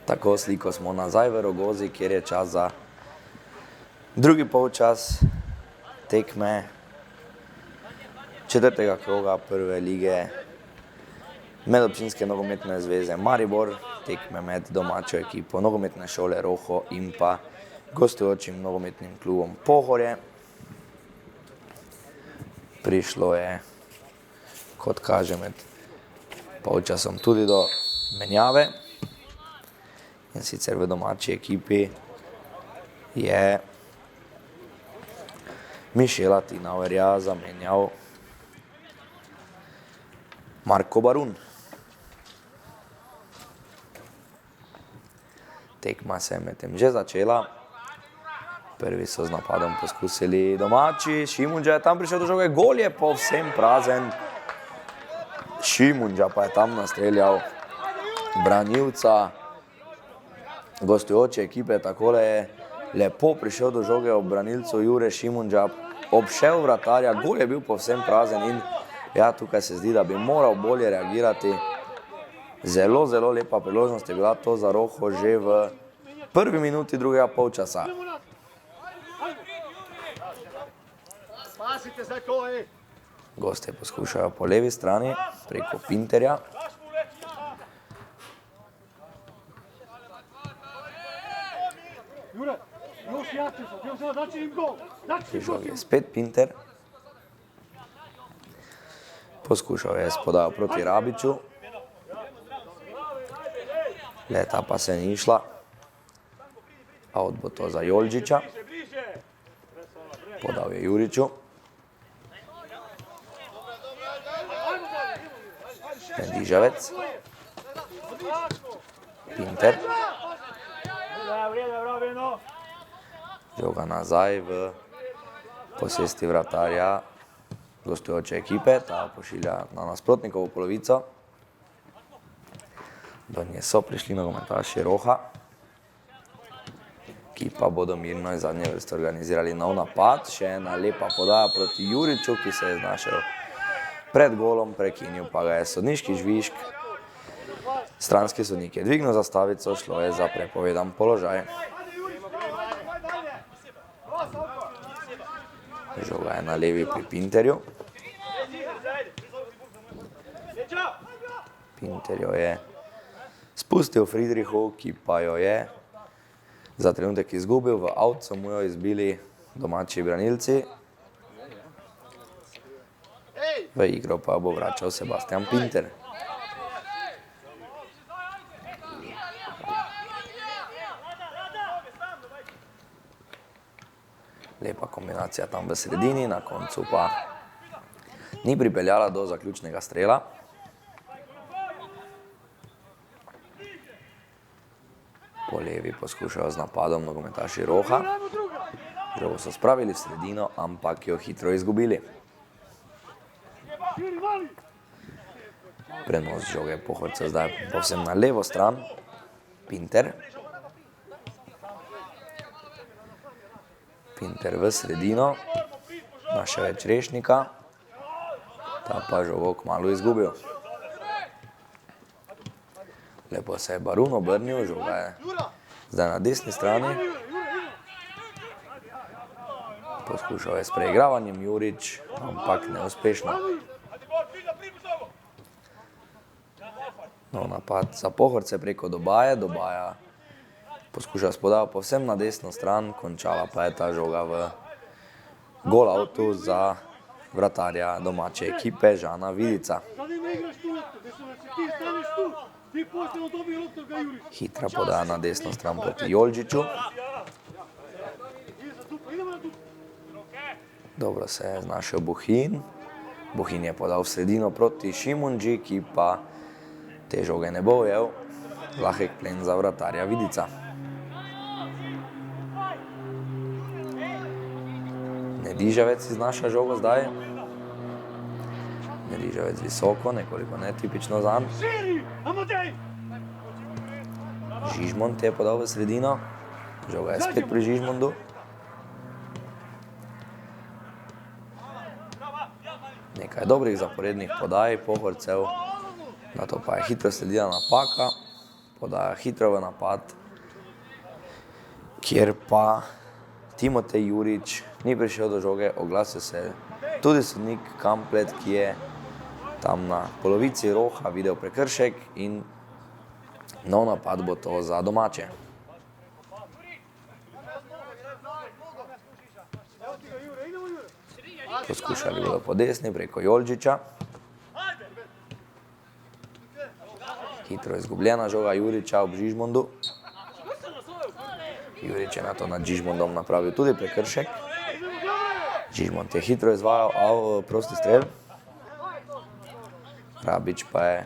Tako sliko smo nazaj v Rogozi, kjer je čas za drugi polčas tekme četrtega kroga prve lige Medobčinske nogometne zveze Maribor, tekme med domačo ekipo nogometne šole Roho in pa gostujočim nogometnim klubom Pohorje. Prišlo je, kot kaže, med polčasom tudi do menjave. In sicer v domači ekipi je Mišela Tinauerja zamenjal Marko Barun. Tekma se je medtem že začela. Prvi so z napadom poskusili domači. Šimunđa je tam prišel do žoge, gol je povsem prazen. Šimunđa pa je tam nastreljal branilca gostujoče ekipe, takole je lepo prišel do žoge ob branilcu Jure Šimunđa, obšel vratarja, gol je bil povsem prazen in ja, tukaj se zdi, da bi moral bolje reagirati. Zelo, zelo lepa priložnost je bila to za Roho že v prvi minuti drugega polčasa. Gostje poskušajo po levi strani preko Pinterja. Prišel je spet Pinter. Poskušal je s podajo proti Rabiču. Leta pa se ni išla. Out bo to za Joldžiča. Podal je Juriču. Nedižavec. Pinter. Žoga nazaj v posesti vratarja gostujoče ekipe, ta pošilja na nasprotnikovo polovico. Do nje so prišli nogometaši Roha, ki pa bodo mirno iz zadnje vrste organizirali nov napad. Še ena lepa podaja proti Juriču, ki se je znašel pred golom, prekinil pa ga je sodniški žvižg. Stranski sodnik je dvignil zastavico, šlo je za prepovedan položaj. Žoga je na levi pri Pinterju. Pinter jo je spustil Friedrichu, ki pa jo je za trenutek izgubil. V out so mu jo izbili domači branilci. V igro pa bo vračal Sebastian Pinter. Lepa kombinacija tam v sredini, na koncu pa ni pripeljala do zaključnega strela. Po levi poskušajo z napadom nogometaši Roha. Žogo so spravili v sredino, ampak jo hitro izgubili. Prenos žoge Pohorcev zdaj povsem na levo stran. Pinter. Pinter v sredino, ima še več Rešnika, ta pa žogo kmalu izgubil. Lepo se je Barun obrnil, žoga je zdaj na desni strani. Poskušal je s preigravanjem Jurič, ampak neuspešno. No, napad za Pohorce preko Dobaje, Dobaja poskuša s podajo povsem na desno stran, končala pa je ta žoga v gol outu za vratarja domače ekipe Žana Vidica. Hitra podaja na desno stran proti Joldžiču. Dobro se je znašel Buhin. Buhin je podal v sredino proti Šimunđi, ki pa te žoge ne bo ujel. Lahek plen za vratarja Vidica. Nedižavec iznaša žogo zdaj. Nedižavec visoko, nekoliko netipično zanj. Žižmond je podal v sredino. Žoga je spet pri Žižmondu. Nekaj dobrih zaporednih podaj Pohorcev, nato pa je hitro sledila napaka. podaja hitro v napad, kjer pa Timotej Jurič ni prišel do žoge, oglasil se tudi sodnik Kamplet, ki je tam na polovici roha videl prekršek in nov napad bo to za domače. Poskušali bodo po desni preko Joldžiča. Hitro izgubljena žoga Juriča ob Žižmondu. Jurič je na to nad Žižmondom napravil tudi prekršek. Žižmond je hitro izvajal prosti strel. Rabič pa je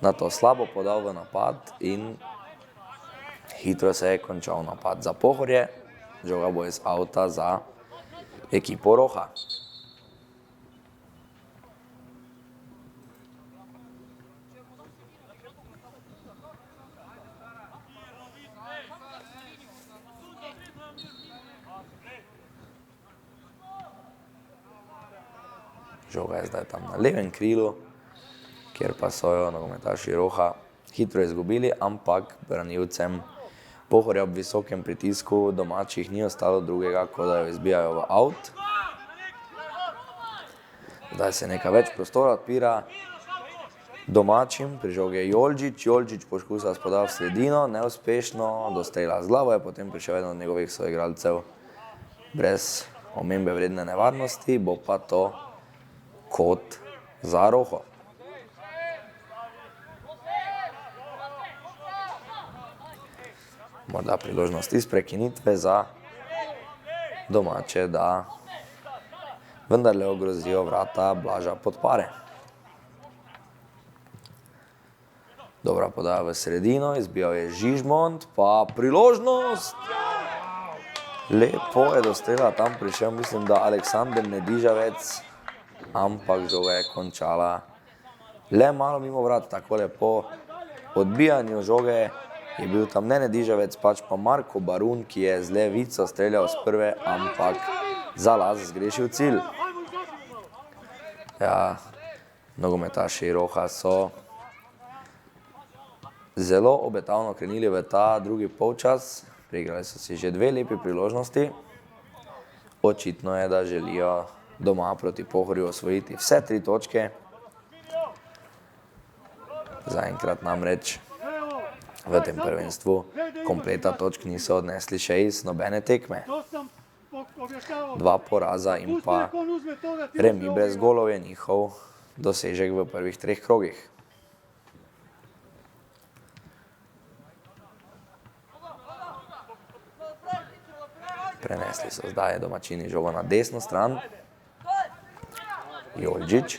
na to slabo podal v napad in hitro se je končal napad za Pohorje. Žoga bo iz avta za ekipo Roha. Žoga je zdaj tam na levem krilu, kjer pa so jo nogometaši Roha hitro izgubili, ampak branilcem Pohorja ob visokem pritisku domačih ni ostalo drugega, kot da jo izbijajo v out. Zdaj se nekaj več prostora odpira domačim, pri žogi je Joldžič. Joldžič poskusa spodal v sredino, neuspešno, do strela z glavo je potem prišel eden od njegovih soigralcev brez omembe vredne nevarnosti, bo pa to kot za Roho. Morda priložnost iz prekinitve za domače, da vendarle ogrozijo vrata Blaža Podpare. Dobra podaja v sredino, izbijal je Žižmond, pa priložnost! Lepo je do strela tam prišel, mislim, da Aleksander Nedižavec, ampak žoga je končala le malo mimo vrat, tako lepo odbijanju žoge je bil tam ne Nedižavec, pač pa Marko Barun, ki je z levico streljal z prve, ampak za las zgrešil cilj. Ja, nogometaši Roha so zelo obetavno krenili v ta drugi polčas, priigrali so si že dve lepi priložnosti. Očitno je, da želijo doma proti Pohorju osvojiti vse 3 točke. Zaenkrat namreč v tem prvenstvu kompleta točk niso odnesli še iz nobene tekme. 2 poraza in pa remi brez golov je njihov dosežek v prvih 3 krogih. Prenesli so zdaj domačini žogo na desno stran. Joldžič.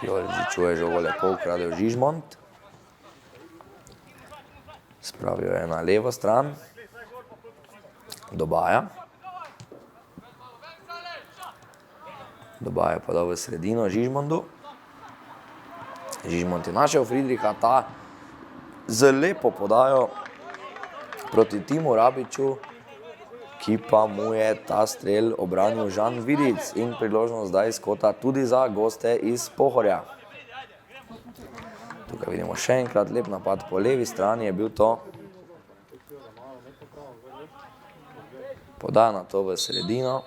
Joldžiču je žogo lepo ukradel Žižmond. Spravil je na levo stran. Dobaja. Dobaja podal v sredino Žižmondu. Žižmond je našel Friedricha, ta z lepo podajo proti Timu Rabiču, ki pa mu je ta strel obranil Žan Vidic in priložnost zdaj iz kota tudi za goste iz Pohorja. Tukaj vidimo še enkrat lep napad po levi strani, je bil to. Podaja na to v sredino.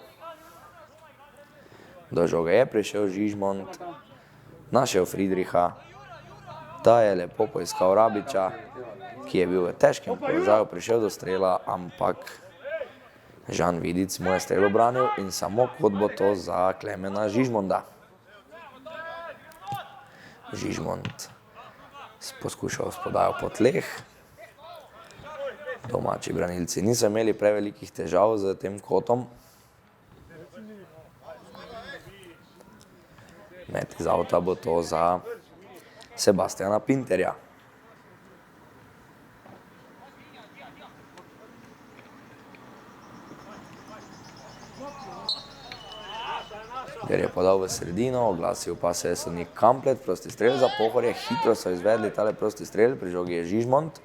Do žoge je prišel Žižmond, našel Friedricha, ta je lepo poiskal Rabiča, ki je bil v težkem položaju, prišel do strela, ampak Žan Vidic mu je strel obranil in samo kot bo to za Klemena Žižmonda. Žižmond poskušal s podajo po tleh. Domači branilci niso imeli prevelikih težav z tem kotom. Met iz avta bo to za Sebastiana Pinterja. Ker je podal v sredino, oglasil pa se je sodnik Kamplet, prosti strel za Pohorje, hitro so izvedli tale prosti strel, pri žogi je Žižmond.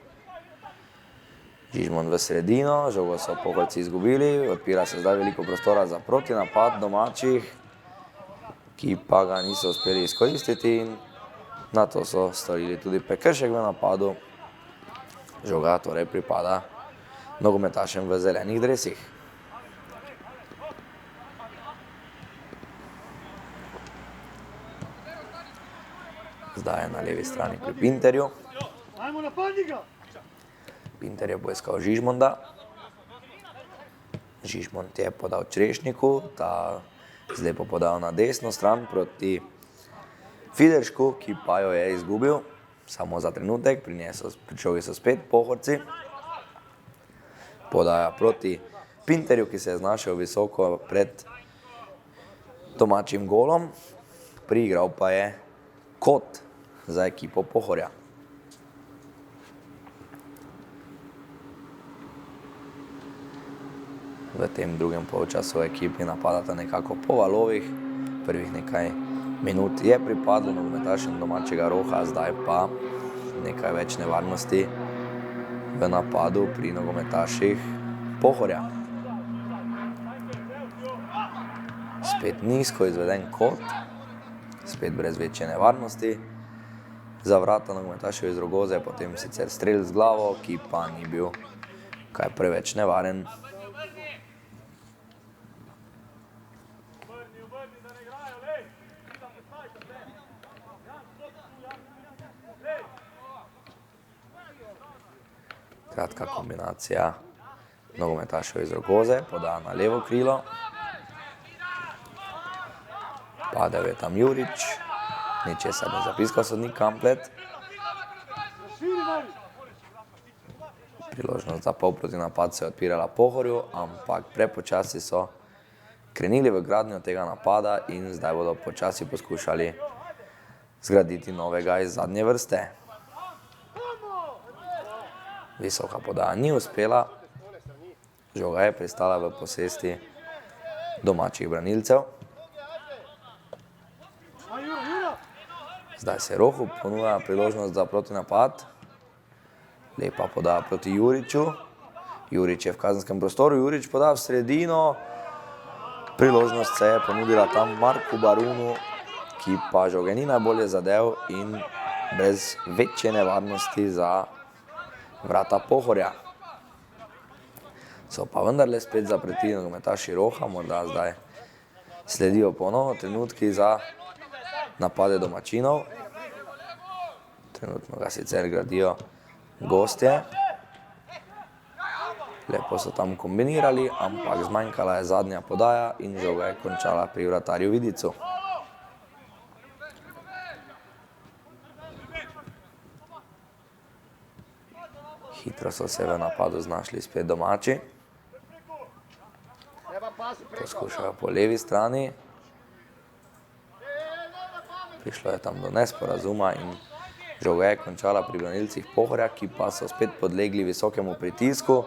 Žižmond v sredino, žogo so Pohorci izgubili, odpira se zdaj veliko prostora za protinapad domačih, ki pa ga niso uspeli izkoristiti in Na to so storili tudi prekršek v napadu. Žoga torej pripada nogometašem v zelenih dresih. Zdaj je na levi strani pri Pinterju. Pinter je poiskal Žižmonda. Žižmond je podal Črešniku, ta zlepo podal na desno stran proti Fideršku, ki pa jo je izgubil samo za trenutek, pri žogi so spet Pohorci. Podaja proti Pinterju, ki se je znašel visoko pred domačim golom, priigral pa je kot za ekipo Pohorja. V tem drugem polčasu ekipi napadata nekako po valovih. Prvih nekaj minut je pripadlo nogometašem domačega Roha, zdaj pa nekaj več nevarnosti v napadu pri nogometaših Pohorja. Spet nizko izveden kot, spet brez večje nevarnosti. Za vrata nogometašev iz Rogoze, potem sicer strel z glavo, ki pa ni bil kaj preveč nevaren. Kratka kombinacija nogometašev iz Rogoze, poda na levo krilo. Padel je tam Jurič, ničesar ne zapiskal sodnik Kamplet. Priložnost za polproti napad se je odpirala Pohorju, ampak prepočasi so krenili v gradnjo tega napada in zdaj bodo počasi poskušali zgraditi novega iz zadnje vrste. Visoka podaja ni uspela, žoga je pristala v posesti domačih branilcev. Zdaj se Rohu ponuja priložnost za protinapad. Lepa podaja proti Juriču. Jurič je v kazenskem prostoru, Jurič poda v sredino. Priložnost se je ponudila tam Marku Barunu, ki pa žoge ni najbolje zadev in brez večje nevarnosti za vrata Pohorja. So pa vendarle spet zapreti nogometaši Roha, morda zdaj sledijo ponovno trenutki za napade domačinov. Trenutno ga sicer gradijo gostje. Lepo so tam kombinirali, ampak zmanjkala je zadnja podaja in žoga je končala pri vratarju Vidicu. Hitro so se v napadu znašli spet domači. Poskušajo po levi strani. Prišlo je tam do nesporazuma in žoga je končala pri branilcih Pohorja, ki pa so spet podlegli visokemu pritisku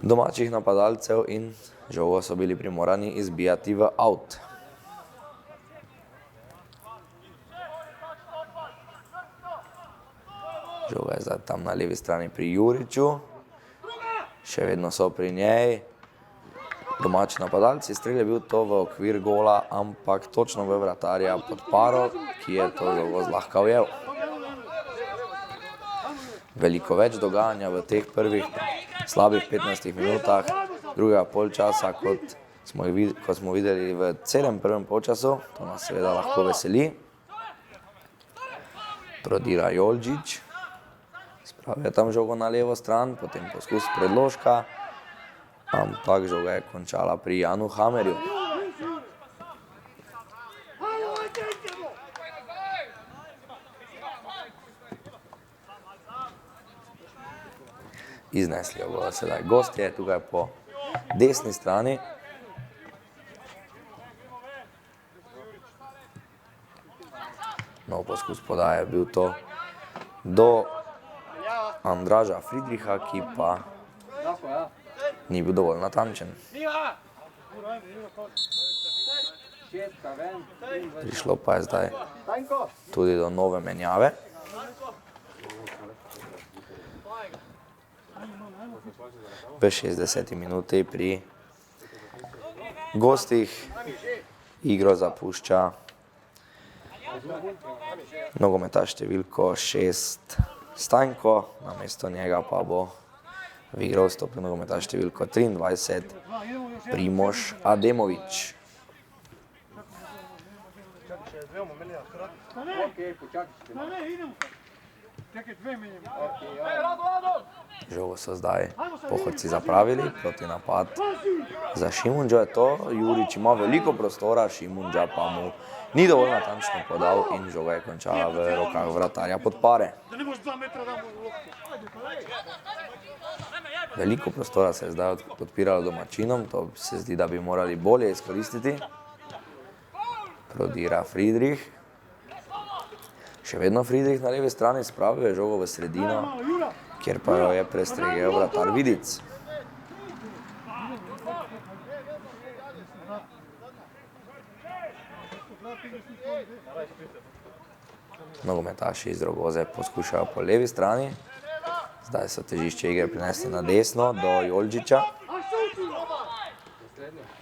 domačih napadalcev in žogo so bili primorani izbijati v out. Žoga je zdaj tam na levi strani pri Juriču. Še vedno so pri njej domači napadalci. Strel je bil to v okvir gola, ampak točno v vratarja Podparo, ki je to žogo zlahka ujel. Veliko več dogajanja v teh prvih slabih 15 minutah drugega polčasa, kot smo videli v celem prvem polčasu. To nas seveda lahko veseli. Prodira Joldžić. Spravijo tam žogo na levo stran, potem poskus predložka, ampak žoga je končala pri Janu Hamerju. Iznesli jo bodo sedaj gostje, tukaj po desni strani. Nov poskus podaje je bil to do Andraža Friedricha, ki pa ni bil dovolj natančen. Prišlo pa je zdaj tudi do nove menjave. V 60. minuti pri gostih igro zapušča Nogometaš številko 6 Stanko, namesto njega pa bo v igro vstopil nogometaš številko 23 Primož Ademovič. Žogo so zdaj Pohorci zapravili, proti napad za Šimundžo je to. Jurič ima veliko prostora, Šimundža pa mu ni dovolj natančno podal in žoga je končala v rokah vratarja Podpare. Veliko prostora se je zdaj odpiralo domačinom, to se zdi, da bi morali bolje izkoristiti. Prodira Friedrich. Še vedno Friedrich na levi strani spravi žogo v sredino, kjer pa jo je prestregel vratar Vidic. Nogometaši iz Rogoze poskušajo po levi strani. Zdaj so težišče igre prinesli na desno do Joldžiča.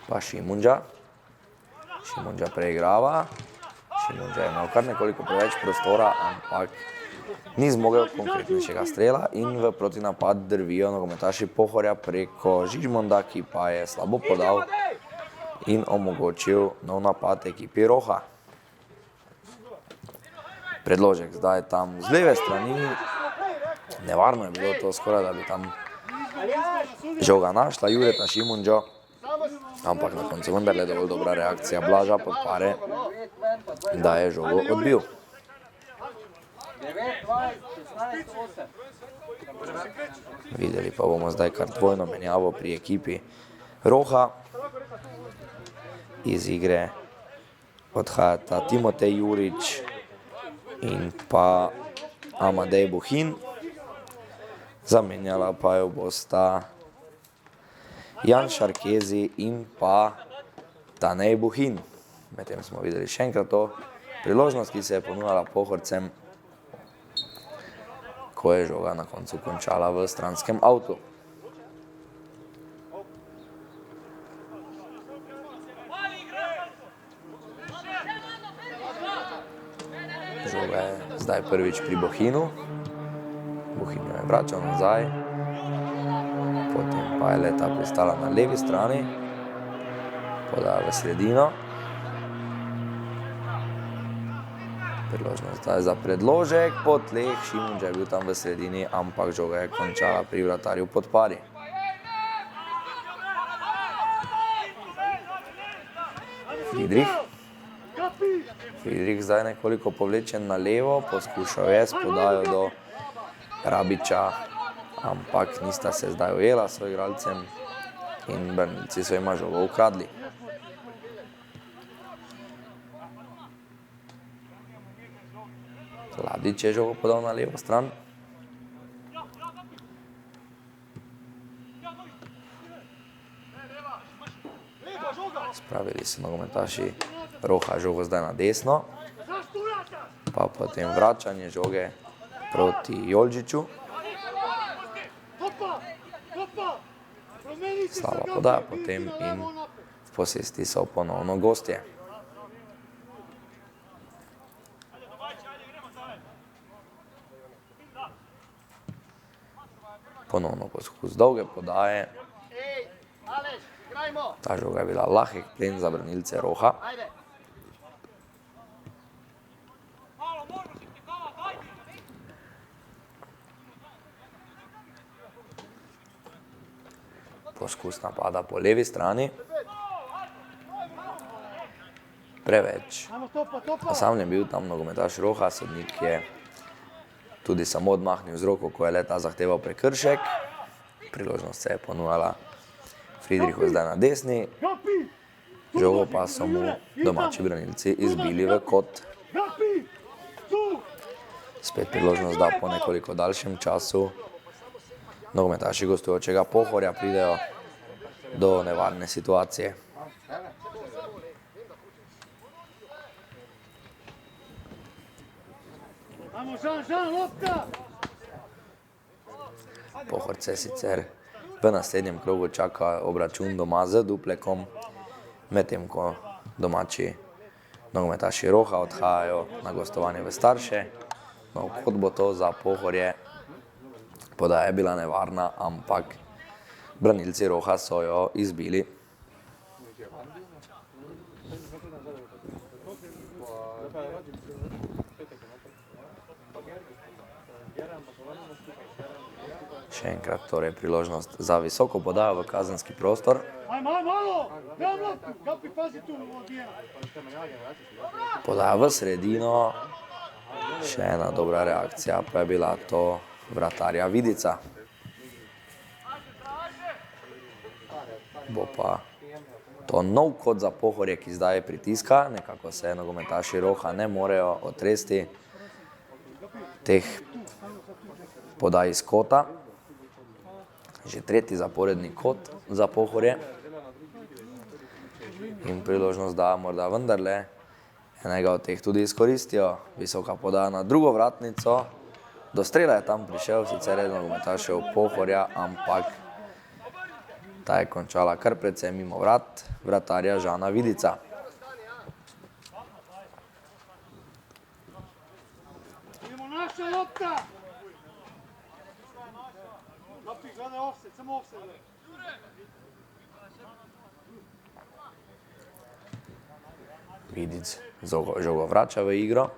Pa Šimundža. Šimundža preigrava. Šimundža je imel kar nekoliko preveč prostora, ampak ni zmogel konkretnejšega strela in v protinapad drvijo nogometaši Pohorja preko Žižmonda, ki pa je slabo podal in omogočil nov napad ekipi Roha. Predložek zdaj tam z leve strani. Nevarno je bilo to skoraj, da bi tam žoga našla Jureta Šimundžo, ampak na koncu vendarle dovolj dobra reakcija Blaža Podpare, da je žogo odbil. Videli pa bomo zdaj kar dvojno menjavo pri ekipi Roha. Iz igre odhajata Timotej Jurič in pa Amadej Buhin. Zamenjala pa jo bosta Jan Šarkezi in pa Tanej Buhin. Medtem smo videli še enkrat to priložnost, ki se je ponujala Pohorcem, ko je žoga na koncu končala v stranskem avtu. Žoga je zdaj prvič pri Buhinu. Buhin jo je vračal nazaj, potem pa je leta pristala na levi strani, podaja v sredino. Priložnost zdaj za predložek, po tleh Šimundža je bil tam v sredini, ampak žoga je končala pri vratarju Podpari. Friedrich zdaj nekoliko povlečen na levo, poskušal je s podajo do Rabiča, ampak nista se zdaj ujela s soigralcem in branilci so jima žogo ukradli. Ladič je žogo podal na levo stran. Spravili so nogometaši Roha žogo zdaj na desno, pa potem vračanje žoge proti Joldžiču. Slaba podaja potem in v posesti so ponovno gostje. Ponovno poskus dolge podaje. Ta žoga je bila lahek plen za branilce Roha. Poskus napada po levi strani. Preveč osamljen bil tam nogometaš Roha, sodnik je tudi samo odmahnil z roko, ko je leta zahteval prekršek. Priložnost se je ponujala Friedrichu zdaj na desni. Žogo pa so mu domači branilci izbili v kot. Spet priložnost, da po nekoliko daljšem času nogometaši gostujočega Pohorja pridejo do nevarne situacije. Pohorce sicer v naslednjem krogu čaka obračun doma z Duplekom, medtem ko domači Nogometaši Roha odhajajo na gostovanje v Starše. No, kot bo to za Pohorje, podaja je bila nevarna, ampak branilci Roha so jo izbili. Še enkrat torej priložnost za visoko podajo v kazenski prostor. Podaja v sredino. Še ena dobra reakcija pa je bila to vratarja Vidica. Bo pa to nov kot za Pohorje, ki zdaj pritiska. Nekako se nogometaši Roha ne morejo otresti teh podaj iz kota. Že tretji zaporedni kot za Pohorje. In priložnost, da morda vendarle enega od teh tudi izkoristijo. Visoka podaja na drugo vratnico. Do strela je tam prišel sicer eden nogometašev Pohorja, ampak ta je končala kar precej mimo vrat vratarja Žana Vidica. Idemo naša lopta! Napi, gledaj offset, samo offset. Vidic žogo vrača v igro.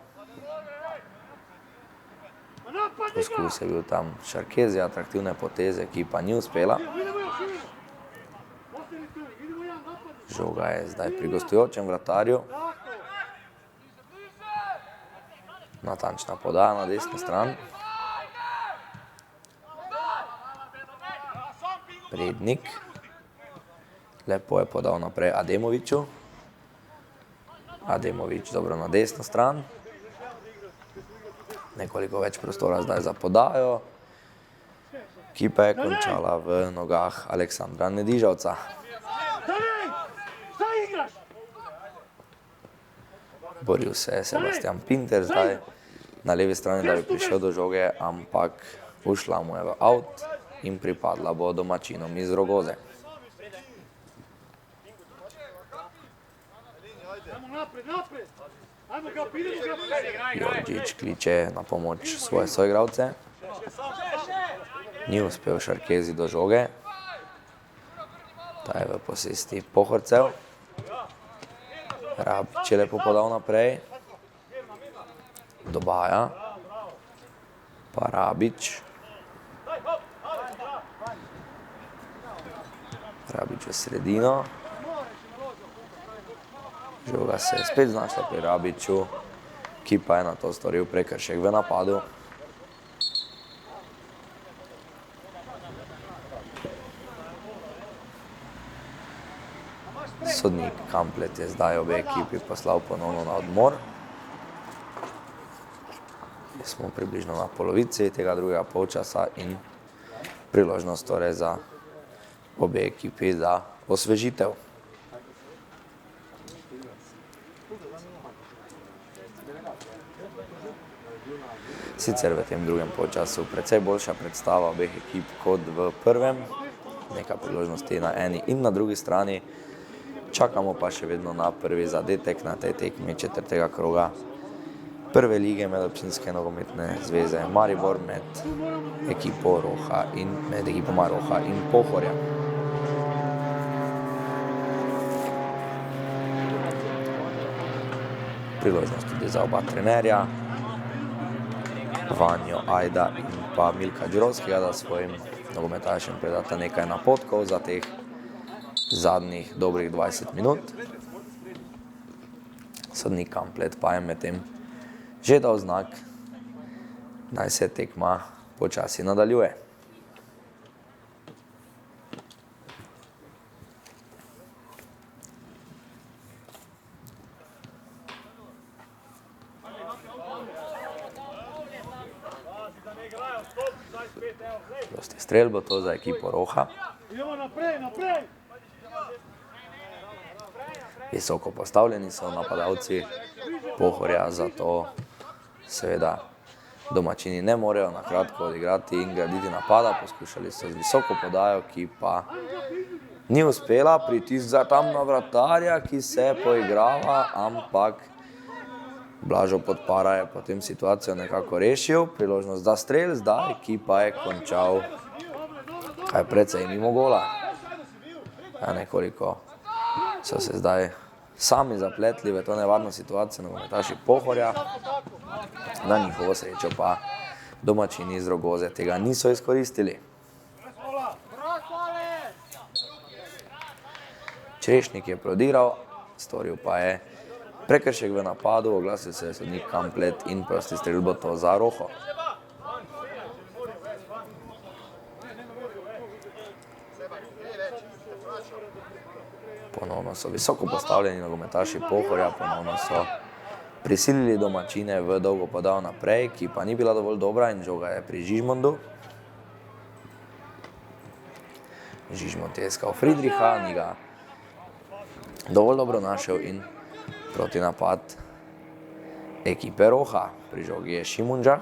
Poskus je bil tam Šarkezi, atraktivne poteze, ki pa ni uspela. Žoga je zdaj pri gostujočem vratarju. Natančna podaja na desno stran. Prednik. Lepo je podal naprej Ademoviću. Ademović dobro na desno stran. Nekoliko več prostora zdaj za podajo, ki pa je končala v nogah Aleksandra Nedižavca. Boril se je Sebastian Pinter zdaj na levi strani, da bi prišel do žoge, ampak ušla mu je v out in pripadla bo domačinom iz Rogoze. Jorđić kliče na pomoč svoje soigralce. Ni uspel Šarkezi do žoge. Ta je v posesti Pohorcev. Rabić je lepo podal naprej. Dobaja. Pa Rabić. Rabić v sredino. Žoga se je spet znašla pri Rabiću, ki pa je na to storil prekršek v napadu. Sodnik Kamplet je zdaj obe ekipi poslal ponovno na odmor. Smo približno na polovici tega drugega polčasa in priložnost torej za obe ekipi za osvežitev. Sicer v tem drugem polčasu precej boljša predstava obeh ekip kot v prvem. Nekaj priložnosti na eni in na drugi strani. Čakamo pa še vedno na prvi zadetek na tej tekmi četrtega kroga prve lige Medobčinske nogometne zveze Maribor med ekipoma Roha in Pohorja. Priložnost tudi za oba trenerja, Vanjo Ajda in pa Milka Đurovskega, da svojim nogometašem predata nekaj napotkov za teh zadnjih dobrih 20 minut. Sodnik Kamplet pa je medtem že dal znak, naj se tekma počasi nadaljuje. Dosti strel bo to za ekipo Roha. Visoko postavljeni so napadalci Pohorja, zato seveda domačini ne morejo na kratko odigrati in graditi napada. Poskušali so z visoko podajo, ki pa ni uspela. Pritisk za tam na vratarja, ki se poigrava, ampak Blažo Podpara je potem situacijo nekako rešil, priložnost za strel, zdaj ki pa je končal kaj precej mimo gola. Ja, nekoliko so se zdaj sami zapletli v to nevarno situacijo nogometaši Pohorja, na njihovo srečo pa domačini iz Rogoze tega niso izkoristili. Črešnik je prodiral, storil pa je prekršek v napadu, oglasil se je sodnik Kamplet in prosti strel bo to za Roho. Ponovno so visoko postavljeni nogometaši Pohorja, ponovno so prisilili domačine v dolgo podal naprej, ki pa ni bila dovolj dobra in žoga je pri Žižmondu. Žižmond je iskal Friedricha, ni ga dovolj dobro našel in proti napad ekipe Roha. Pri žogi je Šimunža.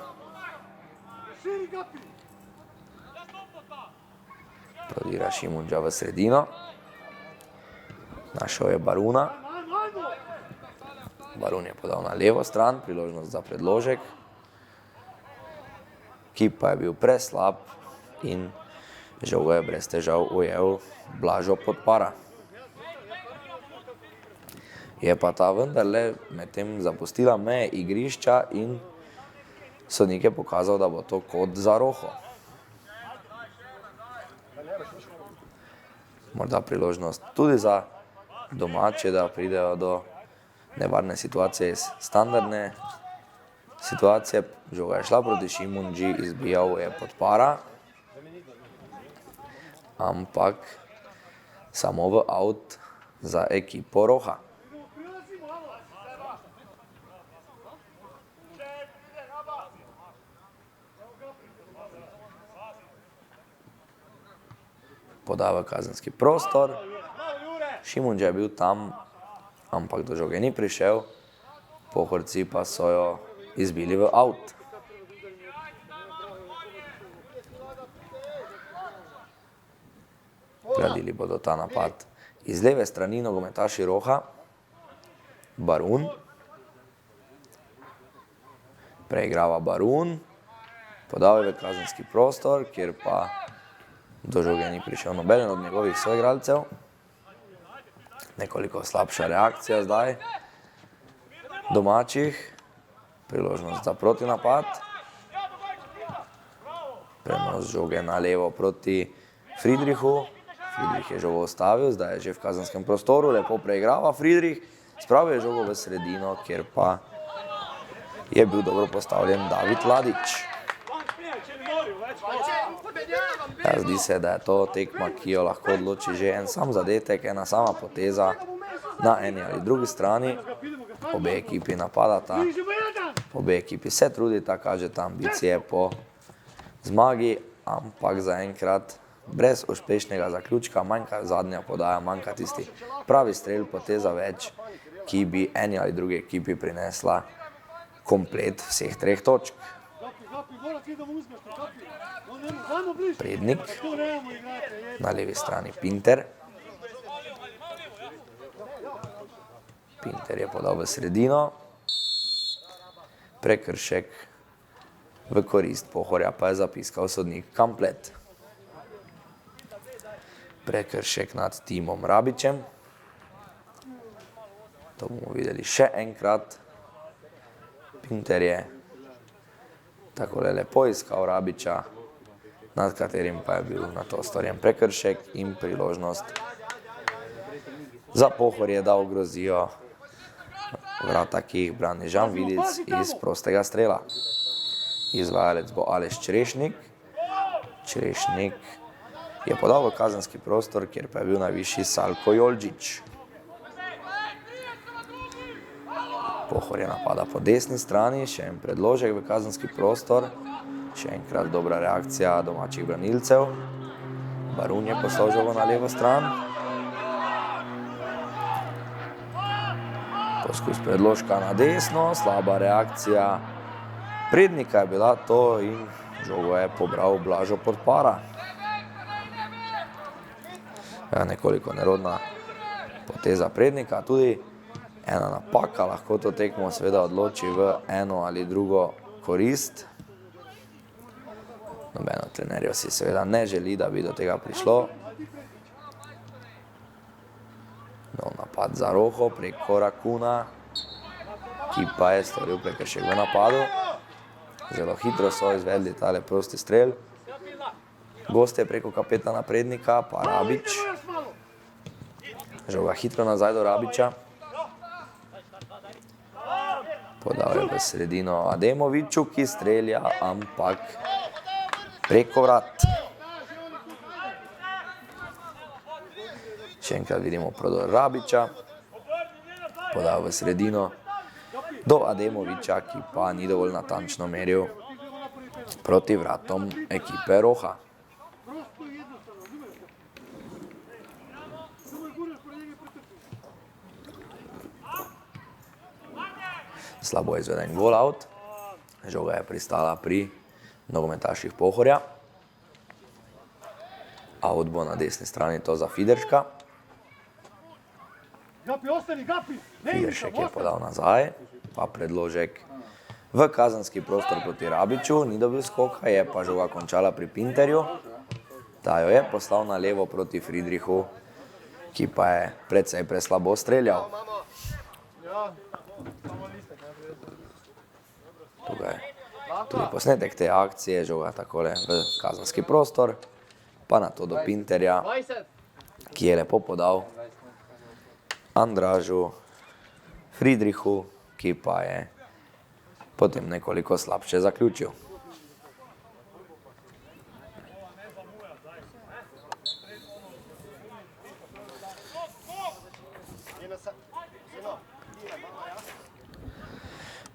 Prodira Šimunža v sredino. Našel je Baruna. Barun je podal na levo stran, priložnost za predložek, ki pa je bil preslab in žogo je brez težav ujel Blažo Podpara. Je pa ta vendarle medtem zapustila meje igrišča in sodnik je pokazal, da bo to kot za Roho. Morda priložnost tudi za domače, da pridejo do nevarne situacije iz standardne situacije. Žoga je šla proti Šimunži, izbijal je Podpara, ampak samo v out za ekipo Roha. Poda v kazenski prostor. Šimunža je bil tam, ampak do žoge ni prišel. Pohorci pa so jo izbili v out. Gradili bodo ta napad iz leve strani nogometaši Roha. Barun. Preigrava Barun. Podal je v kazenski prostor, kjer pa do žoge ni prišel nobeden od njegovih soigralcev. Nekoliko slabša reakcija zdaj domačih. Priložnost za protinapad. Prenos žoge na levo proti Friedrichu. Friedrich je žogo ostavil, zdaj je že v kazenskem prostoru, lepo preigrava Friedrich. Spravil je žogo v sredino, kjer pa je bil dobro postavljen David Ladič. Ja, zdi se, da je to tekma, ki jo lahko odloči že en sam zadetek, ena sama poteza na eni ali drugi strani. Obe ekipi napadata, obe ekipi se trudita, kažeta ambicije po zmagi, ampak zaenkrat brez uspešnega zaključka, manjka zadnja podaja, manjka tisti pravi strel, poteza več, ki bi eni ali drugi ekipi prinesla komplet vseh treh točk. Prednik, na levi strani Pinter. Pinter je podal v sredino. Prekršek v korist Pohorja pa je zapiskal sodnik Kamplet. Prekršek nad Timom Rabičem. To bomo videli še enkrat. Pinter je takole lepo iskal Rabiča, nad katerim pa je bil nato storjen prekršek in priložnost za Pohorje, da ogrozijo vrata, ki jih brani Žan Vidic iz prostega strela. Izvajalec bo Aleš Črešnik. Črešnik je podal v kazenski prostor, kjer pa je bil najvišji Salko Joldžić. Pohorje napada po desni strani, še en predložek v kazenski prostor, še enkrat dobra reakcija domačih branilcev. Barun je poslal žogo na levo stran. Poskus predložka na desno, slaba reakcija prednika je bila to in žogo je pobral Blažo Podpara. Ja, nekoliko nerodna poteza prednika, tudi ena napaka lahko to tekmo seveda odloči v eno ali drugo korist. Noben od trenerjev si seveda ne želi, da bi do tega prišlo. Nov napad za Roho preko Rakuna, ki pa je storil prekršek v napadu. Zelo hitro so izvedli tale prosti strel. Gostje preko kapetana Prednika, pa Rabič. Žoga hitro nazaj do Rabiča. Podal je v sredino Ademoviču, ki strelja, ampak preko vrat. Še enkrat vidimo prodor Rabiča. Podal v sredino do Ademoviča, ki pa ni dovolj natančno meril proti vratom ekipe Roha. Prosto i jednostavno, razumijete? Samo je guraš pored pretrči. Slabo izveden gol out. Žoga je pristala pri nogometaših Pohorja. Out bo na desni strani to za Fiderška. Gapi, ostani, Gapi! Ne ideš, Fideršek je podal nazaj, pa predložek v kazenski prostor proti Rabiču. Ni dobil skoka, je pa žoga končala pri Pinterju. Ta jo je poslal na levo proti Friedrichu, ki pa je precej preslabo streljal. Tukaj tudi posnetek te akcije, žoga takole v kazenski prostor, pa na to do Pinterja, ki je lepo podal Andražu Friedrichu, ki pa je potem nekoliko slabše zaključil.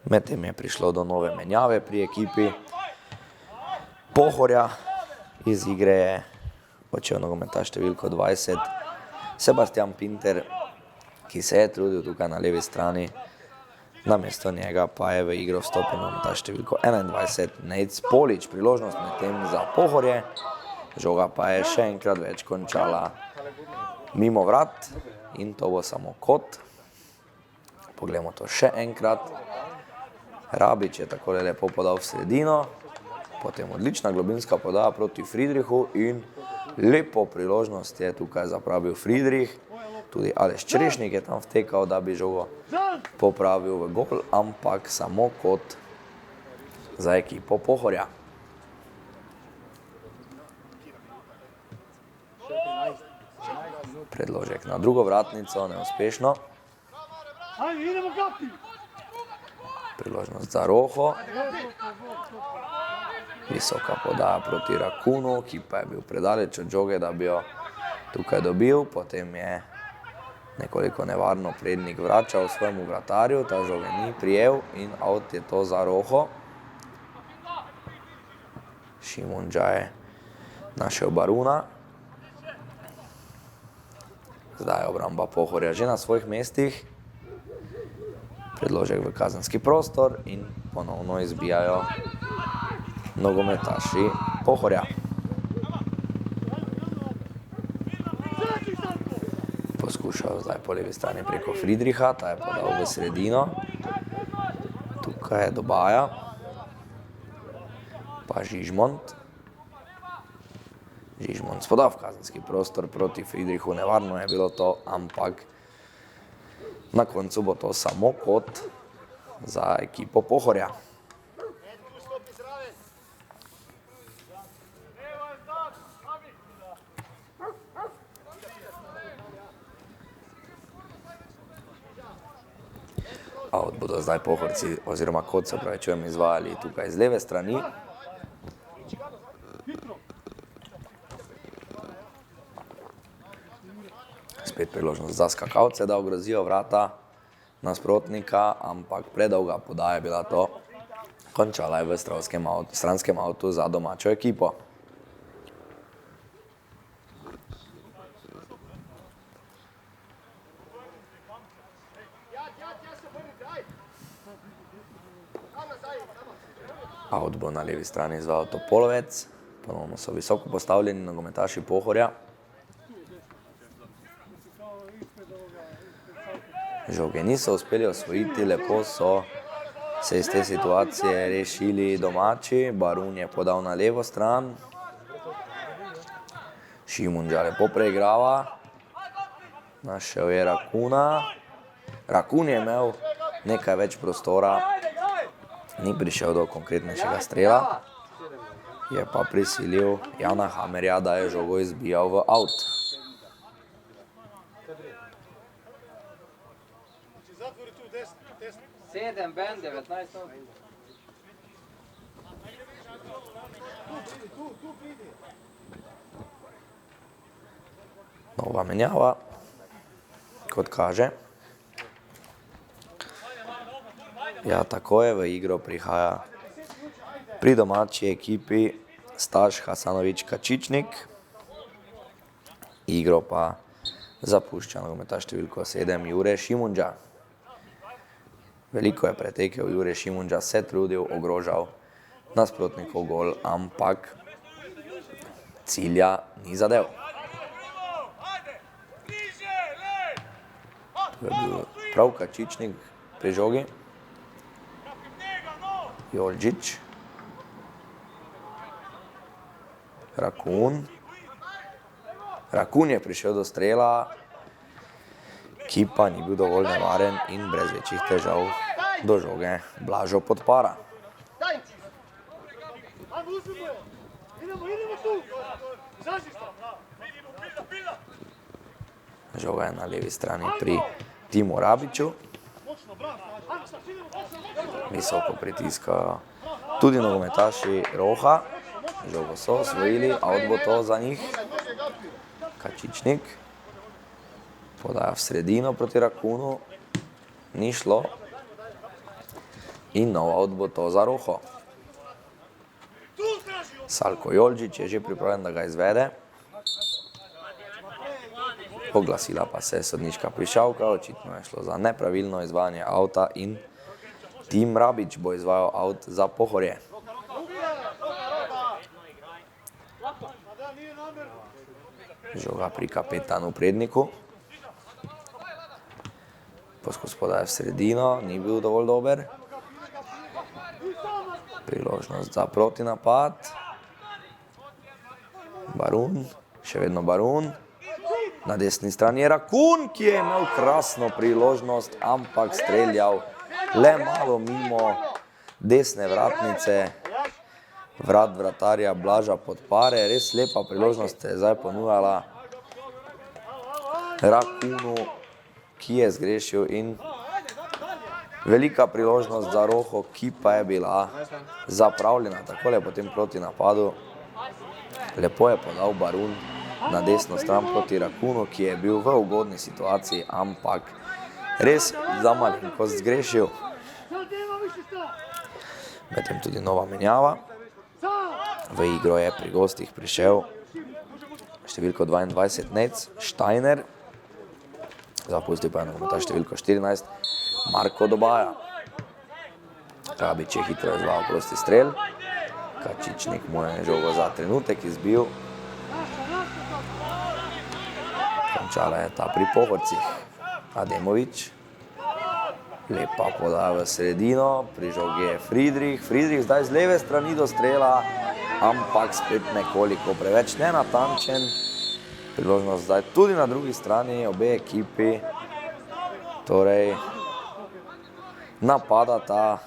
Medtem je prišlo do nove menjave pri ekipi Pohorja. Iz igre je odšel nogometaš številko 20 Sebastian Pinter, ki se je trudil tukaj na levi strani. Namesto njega pa je v igro vstopil nogometaš številko 21 Nejc Polič. Priložnost medtem za Pohorje. Žoga pa je še enkrat več končala mimo vrat in to bo samo kot. Poglejmo to še enkrat. Rabič je takole lepo podal v sredino, potem odlična globinska podaja proti Friedrichu in lepo priložnost je tukaj zapravil Friedrich. Tudi Aleš Črešnik je tam vtekal, da bi žogo popravil v gol, ampak samo kot za ekipo Pohorja. Predložek na drugo vratnico, neuspešno. Ajde, idemo, Gapi! Priložnost za Roho. Visoka podaja proti Rakunu, ki pa je bil predaleč od žoge, da bi jo tukaj dobil. Potem je nekoliko nevarno Prednik vračal svojemu vratarju, ta žoge ni prijel in out je to za Roho. Šimundža je našel Baruna. Zdaj je obramba Pohorja že na svojih mestih. Predložek v kazenski prostor in ponovno izbijajo nogometaši Pohorja. Poskušajo zdaj po levi strani preko Friedricha, ta je podal v sredino. Tukaj je Dobaja, pa Žižmont. Žižmont spodal v kazenski prostor proti Friedrichu, nevarno je bilo to, ampak na koncu bo to samo kot za ekipo Pohorja. Out bodo zdaj Pohorci, oziroma kot se opravičujem, izvajali tukaj z leve strani. Spet priložnost za skakalce, da ogrozijo vrata nasprotnika, ampak predolga podaja je bila to. Končala je v stranskem avtu za domačo ekipo. Out bo na levi strani izvajal Topolovec. Ponovno so visoko postavljeni nogometaši Pohorja. Žoge niso uspeli osvojiti, lepo so se iz te situacije rešili domači. Barun je podal na levo stran. Šimunža lepo preigrava. Našel je Rakuna. Rakun je imel nekaj več prostora, ni prišel do konkretnejšega strela, je pa prisilil Jana Hamerja, da je žogo izbijal v out. Zatvori tu desno. 7, Ben, 19. Tu pridi. Nova menjava, kot kaže. Ja, tako je, v igro prihaja pri domači ekipi Staš Hasanović Kačičnik. Igro pa zapušča nogometaš številko 7 Jure Šimunža. Veliko je pretekel, Jure Šimunža se trudil, ogrožal nasprotnikov gol, ampak cilja ni zadev. To je bil prav Kačičnik pri žogi. Jolžić. Rakun. Rakun je prišel do strela, ki pa ni bil dovolj nevaren in brez večjih težav do žoge Blažo Podpara. Ajmo, uzmimo je. Idemo tu. Izađi sam. Žoga je na levi strani pri Timu Rabiću. Močno, bravo. Ajmo sad, idemo. Visoko pritiskajo tudi nogometaši Roha. Žogo so osvojili, out bo to za njih. Kačičnik podaja v sredino proti Rakunu. Ni šlo. In nov out bo to za Roho. Salko Jolžić je že pripravljen, da ga izvede. Oglasila pa se je sodniška prišavka, očitno je šlo za nepravilno izvajanje auta in Tim Rabić bo izvajal out za Pohorje. Žoga pri kapetanu Predniku. Poskus podaje v sredino, ni bil dovolj dober. Priložnost za protinapad. Barun, še vedno Barun. Na desni strani je Rakun, ki je imel krasno priložnost, ampak streljal le malo mimo desne vratnice. Vrat vratarja Blaža Podpare, res lepa priložnost se je zdaj ponujala Rakunu, ki je zgrešil, in velika priložnost za Roho, ki pa je bila zapravljena takole po tem protinapadu. Lepo je podal Barun na desno stran proti Rakunu, ki je bil v ugodni situaciji, ampak res za malenkost zgrešil. Medtem tudi nova menjava. V igro je pri gostih prišel številko 22 Nec Steiner. Zapustil pa je nogometaš številko 14 Marko Dobaja. Rabić je hitro izvajal prosti strel. Kačičnik mu je žogo za trenutek izbil. Končala je ta pri Pohorcih. Ademović. Lepa podaja v sredino, pri žogi je Friedrich. Friedrich zdaj z leve strani do strela, ampak spet nekoliko preveč nenatančen. Priložnost zdaj tudi na drugi strani, obe ekipi torej napadata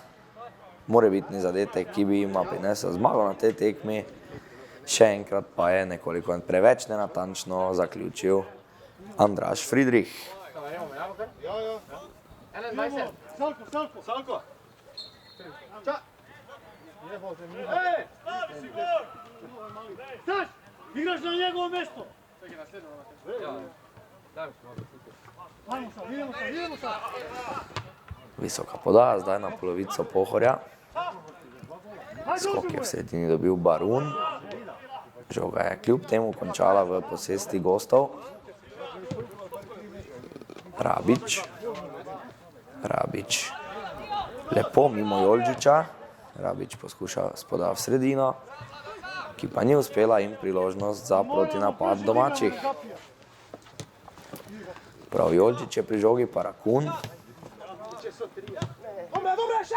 morebitni zadetek, ki bi jima prinesel zmago na tej tekmi. Še enkrat pa je nekoliko preveč nenatančno zaključil Andraž Friedrich. Salko. Staš, igraš na njegovo mjesto. Idemo sad. Visoka podaja, zdaj na polovico Pohorja. Skok je v sredini dobil Barun. Žoga je kljub temu končala v posesti gostov. Rabić. Lepo mimo Jolžića. Rabić poskuša spodaj v sredino, ki pa ni uspela, in priložnost za protinapad domačih. Prav Jolžić je pri žogi, pa Rakun.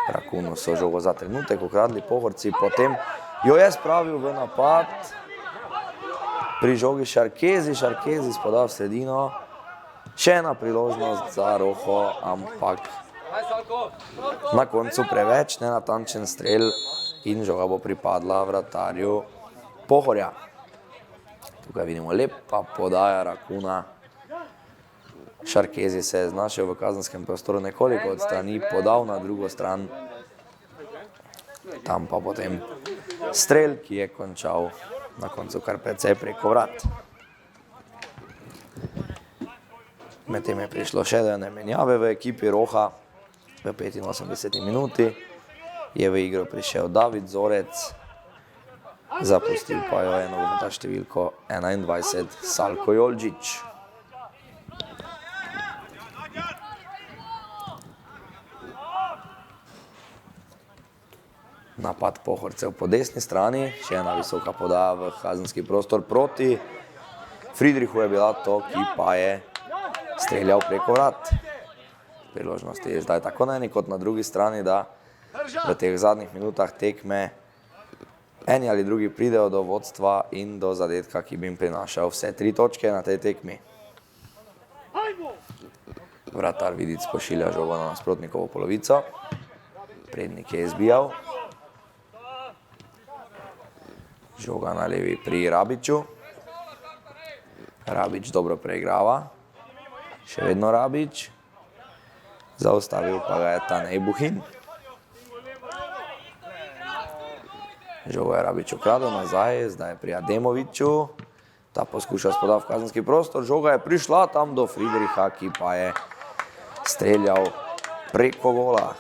Rakunu so žogo za trenutek ukradli Pohorci, potem jo je spravil v napad pri žogi Šarkezi, Šarkezi spodal v sredino, še ena priložnost za Roho, ampak na koncu preveč nenatančen strel in žoga bo pripadla vratarju Pohorja. Tukaj vidimo lepa podaja Rakuna. Šarkezi se je znašel v kazenskem prostoru nekoliko od strani, podal na drugo stran. Tam pa potem strel, ki je končal na koncu kar precej preko vrat. Medtem je prišlo še do ene menjave v ekipi Roha. V 85. minuti je v igro prišel David Zorec, zapustil pa jo je nogometaš številko 21 Salko Jolžić. Napad Pohorcev po desni strani, še ena visoka podaja v kazenski prostor proti Friedrichu je bila to, ki pa je streljal preko vrat. Priložnosti je zdaj tako na eni kot na drugi strani, da v teh zadnjih minutah tekme eni ali drugi pridejo do vodstva in do zadetka, ki bi jim prinašal vse 3 točke na tej tekmi. Vratar Vidic pošilja žogo na nasprotnikovo polovico. Prednik je izbijal. Žoga na levi pri Rabiču. Rabič dobro preigrava. Še vedno Rabič. Zaustavil pa ga je Tanej Buhin. Žogo je Rabič ukradel nazaj, zdaj je pri Ademoviću. Ta poskuša spodal v kazenski prostor. Žoga je prišla tam do Friedricha, ki pa je streljal preko gola.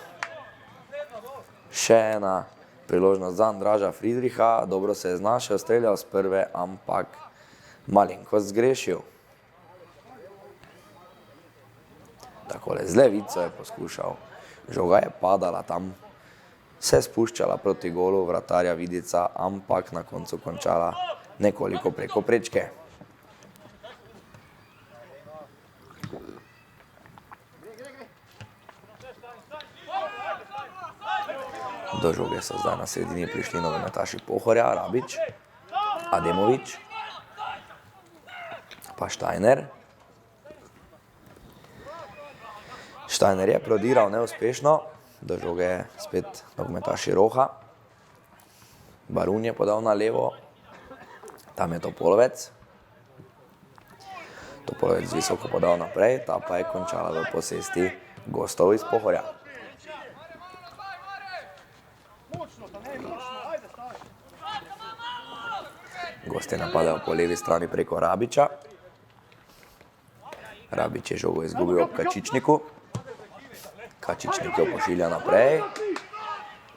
Še ena priložnost za Andraža Friedricha. Dobro se je znašel, streljal z prve, ampak malenkost zgrešil. Takole z levico je poskušal. Žoga je padala tam, se spuščala proti golu vratarja Vidica, ampak na koncu končala nekoliko preko prečke. Do žoge so zdaj na sredini prišli nogometaši Pohorja, Rabič, Ademović, pa Štajner. Štajner je prodiral neuspešno, do žoge je spet nogometaši Roha. Barun je podal na levo, tam je Topolovec. Topolovec visoko podal naprej, ta pa je končala v posesti gostov iz Pohorja. Gosti napadajo po levi strani preko Rabiča. Rabič je žogo izgubil ob Kačičniku. Kačičnik jo pošilja naprej.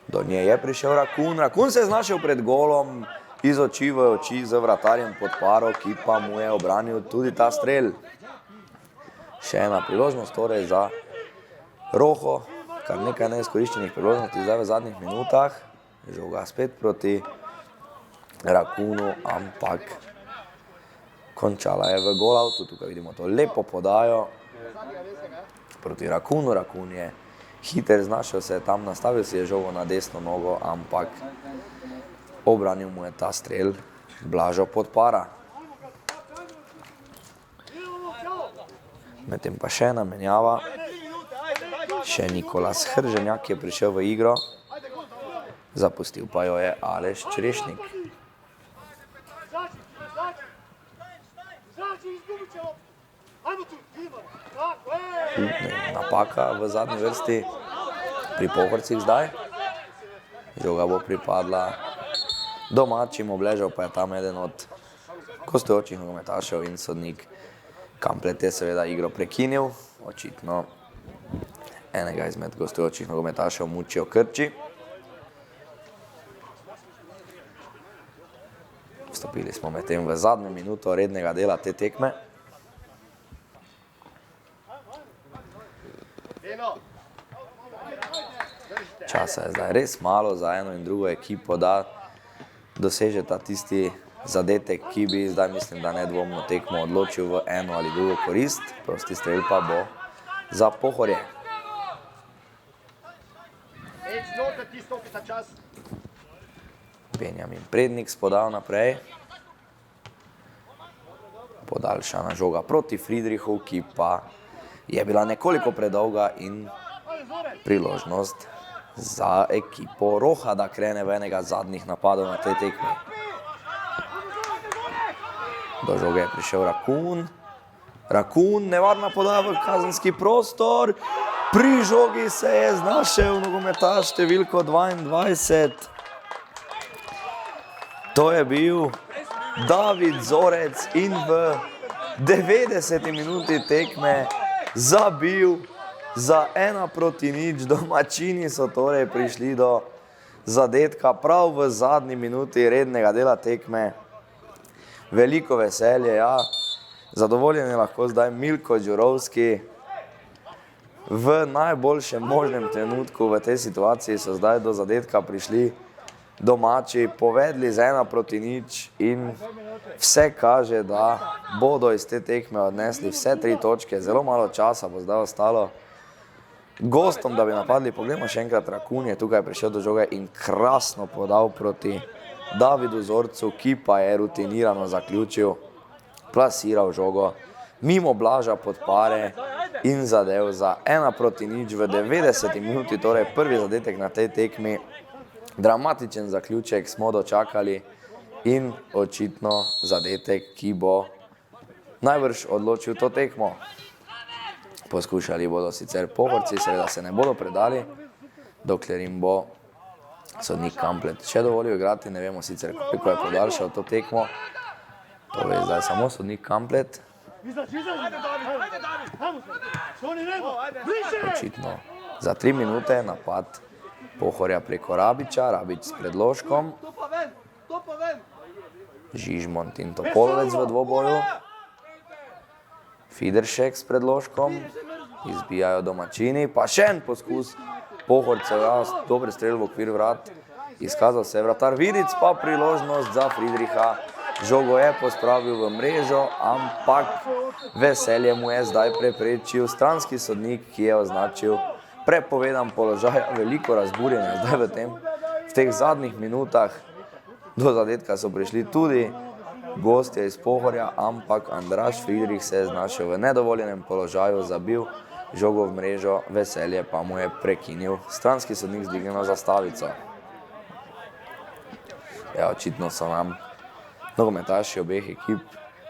Do nje je prišel Rakun. Rakun se je znašel pred golom, iz oči v oči z vratarjem pod paro, ki pa mu je obranil tudi ta strel. Še ena priložnost torej za Roho. Kar nekaj neizkoriščenih priložnosti zdaj v zadnjih minutah. Žoga spet proti Rakunu, ampak končala je v golavtu. Tukaj vidimo to lepo podajo proti Rakunu. Rakun je hiter, znašel se je tam, nastavil si je žogo na desno nogo, ampak obranil mu je ta strel Blažo Podpara. Medtem pa še ena menjava. Še Nikolas Hrženjak je prišel v igro. Zapustil pa jo je Aleš Črešnik. Napaka v zadnji vrsti pri Pohorcih zdaj. Žoga bo pripadla domačim, obležal pa je tam eden od gostujočih nogometašev in sodnik Kamplet je seveda igro prekinil. Očitno enega izmed gostujočih nogometašev mučijo krči. Vstopili smo medtem v zadnjo minuto rednega dela te tekme. Časa je zdaj res malo za eno in drugo ekipo, da dosežeta tisti zadetek, ki bi zdaj mislim, da nedvomno tekmo odločil v eno ali drugo korist. Prosti strel pa bo za Pohorje. ti stopi ta čas. Benjamin Prednik spodal naprej. Podaljšana žoga proti Friedrichu, ki pa je bila nekoliko predolga in priložnost za ekipo Roha, da krene v enega zadnjih napadov na tej tekmi. Do žoge je prišel Rakun. Rakun, nevarna podaja v kazenski prostor. Pri žogi se je znašel nogometaš številko 22. To je bil David Zorec in v 90. minuti tekme zabil za 1-0. Domačini so torej prišli do zadetka prav v zadnji minuti rednega dela tekme. Veliko veselje, ja. Zadovoljen je lahko zdaj Milko Đurovski. V najboljšem možnem trenutku v tej situaciji so zdaj do zadetka prišli domači, povedli z 1-0 in vse kaže, da bodo iz te tekme odnesli vse 3 točke. Zelo malo časa bo zdaj ostalo gostom, da bi napadli. Poglejmo še enkrat, Rakun je tukaj prišel do žoge in krasno podal proti Davidu Zorcu, ki pa je rutinirano zaključil, plasiral žogo mimo Blaža Podpare in zadev za 1-0 v 90. minuti, torej prvi zadetek na tej tekmi. Dramatičen zaključek smo dočakali in očitno zadetek, ki bo najbrž odločil to tekmo. Poskušali bodo sicer Pohorci, seveda se ne bodo predali, dokler jim bo sodnik Kamplet še dovolil igrati. Ne vemo sicer, koliko je podaljšal to tekmo. To je zdaj samo sodnik Kamplet. Očitno za 3 minute napad Pohorja preko Rabiča, Rabič s predložkom. Žižmont in Topolovec v dvoboju. Fideršek s predložkom. Izbijajo domačini, pa še en poskus Pohorcev, dober strel v okvir vrat. Izkazal se je vratar Vidic, pa priložnost za Friedricha. Žogo je pospravil v mrežo, ampak veselje mu je zdaj preprečil stranski sodnik, ki je označil prepovedan položaj. Veliko razburjenja zdaj v teh zadnjih minutah. Do zadetka so prišli tudi gostje iz Pohorja, ampak Andraž Friedrich se je znašel v nedovoljenem položaju, zabil žogo v mrežo, veselje pa mu je prekinil stranski sodnik z dvignjeno zastavico. Ja, očitno so nam nogometaši obeh ekip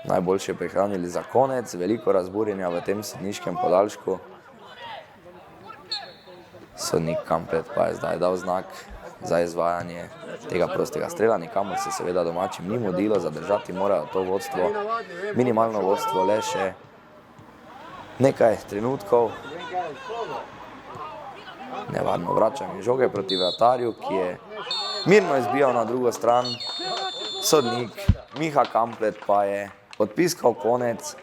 najboljše prihranili za konec. Veliko razburjenja v tem sodniškem podaljšku. Sodnik Kamplet pa je zdaj dal znak za izvajanje tega prostega strela. Nikamor se seveda domačim ni mudilo, zadržati morajo to vodstvo, minimalno vodstvo, le še nekaj trenutkov. Nevarno vračanje žoge proti vratarju, ki je mirno izbijal na drugo stran. Sodnik Miha Kamplet pa je odpiskal konec.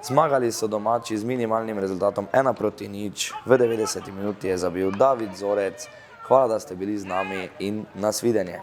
Zmagali so domači z minimalnim rezultatom 1-0. V 90. minuti je zabil David Zorec. Hvala, da ste bili z nami in nasvidenje.